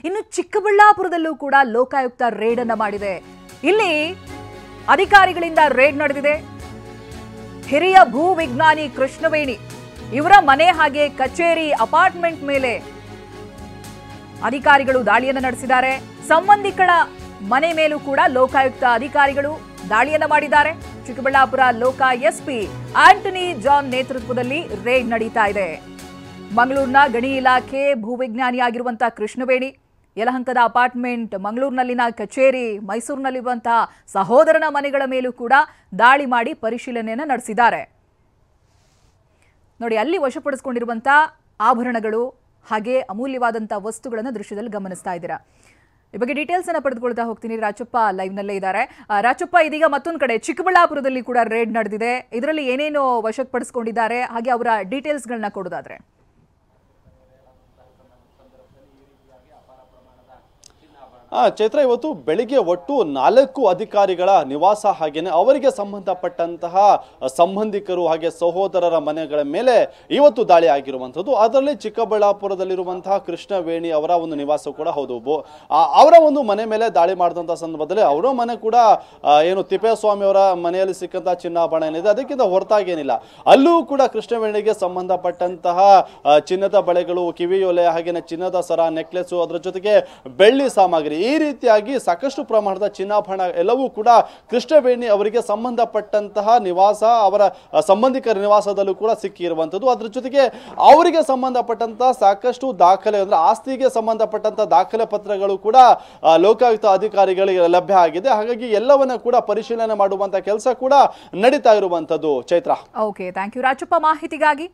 ಇನ್ನು ಚಿಕ್ಕಬಳ್ಳಾಪುರದಲ್ಲೂ ಕೂಡ ಲೋಕಾಯುಕ್ತ ರೇಡ್ ಅನ್ನ ಮಾಡಿದೆ. ಇಲ್ಲಿ ಅಧಿಕಾರಿಗಳಿಂದ ರೇಡ್ ನಡೆದಿದೆ. ಹಿರಿಯ ಭೂ ವಿಜ್ಞಾನಿ ಕೃಷ್ಣವೇಣಿ ಇವರ ಮನೆ ಹಾಗೆ ಕಚೇರಿ ಅಪಾರ್ಟ್ಮೆಂಟ್ ಮೇಲೆ ಅಧಿಕಾರಿಗಳು ದಾಳಿಯನ್ನು ನಡೆಸಿದ್ದಾರೆ. ಸಂಬಂಧಿಕರ ಮನೆ ಮೇಲೂ ಕೂಡ ಲೋಕಾಯುಕ್ತ ಅಧಿಕಾರಿಗಳು ದಾಳಿಯನ್ನು ಮಾಡಿದ್ದಾರೆ. ಚಿಕ್ಕಬಳ್ಳಾಪುರ ಲೋಕ ಎಸ್ಪಿ ಆಂಟನಿ ಜಾನ್ ನೇತೃತ್ವದಲ್ಲಿ ರೇಡ್ ನಡೀತಾ ಇದೆ. ಮಂಗಳೂರಿನ ಗಣಿ ಇಲಾಖೆ ಭೂವಿಜ್ಞಾನಿಯಾಗಿರುವಂತಹ ಕೃಷ್ಣವೇಣಿ, ಯಲಹಂಕದ ಅಪಾರ್ಟ್ಮೆಂಟ್, ಮಂಗಳೂರಿನಲ್ಲಿನ ಕಚೇರಿ, ಮೈಸೂರಿನಲ್ಲಿರುವಂತಹ ಸಹೋದರನ ಮನೆಗಳ ಮೇಲೂ ಕೂಡ ದಾಳಿ ಮಾಡಿ ಪರಿಶೀಲನೆಯನ್ನು ನಡೆಸಿದ್ದಾರೆ. ನೋಡಿ, ಅಲ್ಲಿ ವಶಪಡಿಸಿಕೊಂಡಿರುವಂತಹ ಆಭರಣಗಳು ಹಾಗೆ ಅಮೂಲ್ಯವಾದಂತಹ ವಸ್ತುಗಳನ್ನು ದೃಶ್ಯದಲ್ಲಿ ಗಮನಿಸ್ತಾ ಇದ್ದೀರಾ. ಈ ಬಗ್ಗೆ ಡೀಟೇಲ್ಸ್ ಅನ್ನ ಪಡೆದುಕೊಳ್ತಾ ಹೋಗ್ತೀನಿ. ರಾಚಪ್ಪ ಲೈವ್ ನಲ್ಲೇ ಇದ್ದಾರೆ. ರಾಚಪ್ಪ, ಇದೀಗ ಮತ್ತೊಂದು ಕಡೆ ಚಿಕ್ಕಬಳ್ಳಾಪುರದಲ್ಲಿ ಕೂಡ ರೇಡ್ ನಡೆದಿದೆ. ಇದರಲ್ಲಿ ಏನೇನು ವಶಪಡಿಸಿಕೊಂಡಿದ್ದಾರೆ ಹಾಗೆ ಅವರ ಡೀಟೇಲ್ಸ್ ಗಳನ್ನ ಕೊಡೋದಾದ್ರೆ? ಚೈತ್ರ, ಇವತ್ತು ಬೆಳಿಗ್ಗೆ ಒಟ್ಟು 4 ಅಧಿಕಾರಿಗಳ ನಿವಾಸ ಹಾಗೇನೆ ಅವರಿಗೆ ಸಂಬಂಧಪಟ್ಟಂತಹ ಸಂಬಂಧಿಕರು ಹಾಗೆ ಸಹೋದರರ ಮನೆಗಳ ಮೇಲೆ ಇವತ್ತು ದಾಳಿ ಆಗಿರುವಂಥದ್ದು. ಅದರಲ್ಲಿ ಚಿಕ್ಕಬಳ್ಳಾಪುರದಲ್ಲಿರುವಂತಹ ಕೃಷ್ಣವೇಣಿ ಅವರ ಒಂದು ನಿವಾಸ ಕೂಡ ಹೌದು. ಅವರ ಒಂದು ಮನೆ ಮೇಲೆ ದಾಳಿ ಮಾಡಿದಂತಹ ಸಂದರ್ಭದಲ್ಲಿ ಅವರ ಮನೆ ಕೂಡ ಏನು ತಿಪ್ಪೇಸ್ವಾಮಿ ಅವರ ಮನೆಯಲ್ಲಿ ಸಿಕ್ಕಂತಹ ಚಿನ್ನಾಭರಣ ಏನಿದೆ ಅದಕ್ಕಿಂತ ಹೊರತಾಗೇನಿಲ್ಲ. ಅಲ್ಲೂ ಕೂಡ ಕೃಷ್ಣವೇಣಿಗೆ ಸಂಬಂಧಪಟ್ಟಂತಹ ಚಿನ್ನದ ಬಳೆಗಳು, ಕಿವಿಯೋಲೆ ಹಾಗೇನೆ ಚಿನ್ನದ ಸರ, ನೆಕ್ಲೆಸ್, ಅದರ ಜೊತೆಗೆ ಬೆಳ್ಳಿ ಸಾಮಗ್ರಿ, ಈ ರೀತಿಯಾಗಿ ಸಾಕಷ್ಟು ಪ್ರಮಾಣದ ಚಿನ್ನಾಭರಣ ಎಲ್ಲವೂ ಕೂಡ ಕೃಷ್ಣವೇಣಿ ಅವರಿಗೆ ಸಂಬಂಧಪಟ್ಟಂತಹ ನಿವಾಸ, ಅವರ ಸಂಬಂಧಿಕರ ನಿವಾಸದಲ್ಲೂ ಕೂಡ ಸಿಕ್ಕಿರುವಂಥದ್ದು. ಅದರ ಜೊತೆಗೆ ಅವರಿಗೆ ಸಂಬಂಧಪಟ್ಟಂತಹ ಸಾಕಷ್ಟು ದಾಖಲೆ, ಅಂದ್ರೆ ಆಸ್ತಿಗೆ ಸಂಬಂಧಪಟ್ಟಂತಹ ದಾಖಲೆ ಪತ್ರಗಳು ಕೂಡ ಲೋಕಾಯುಕ್ತ ಅಧಿಕಾರಿಗಳಿಗೆ ಲಭ್ಯ ಆಗಿದೆ. ಹಾಗಾಗಿ ಎಲ್ಲವನ್ನ ಕೂಡ ಪರಿಶೀಲನೆ ಮಾಡುವಂತಹ ಕೆಲಸ ಕೂಡ ನಡೀತಾ ಇರುವಂತದ್ದು. Chaitra, okay, thank you Rachappa ಮಾಹಿತಿಗಾಗಿ.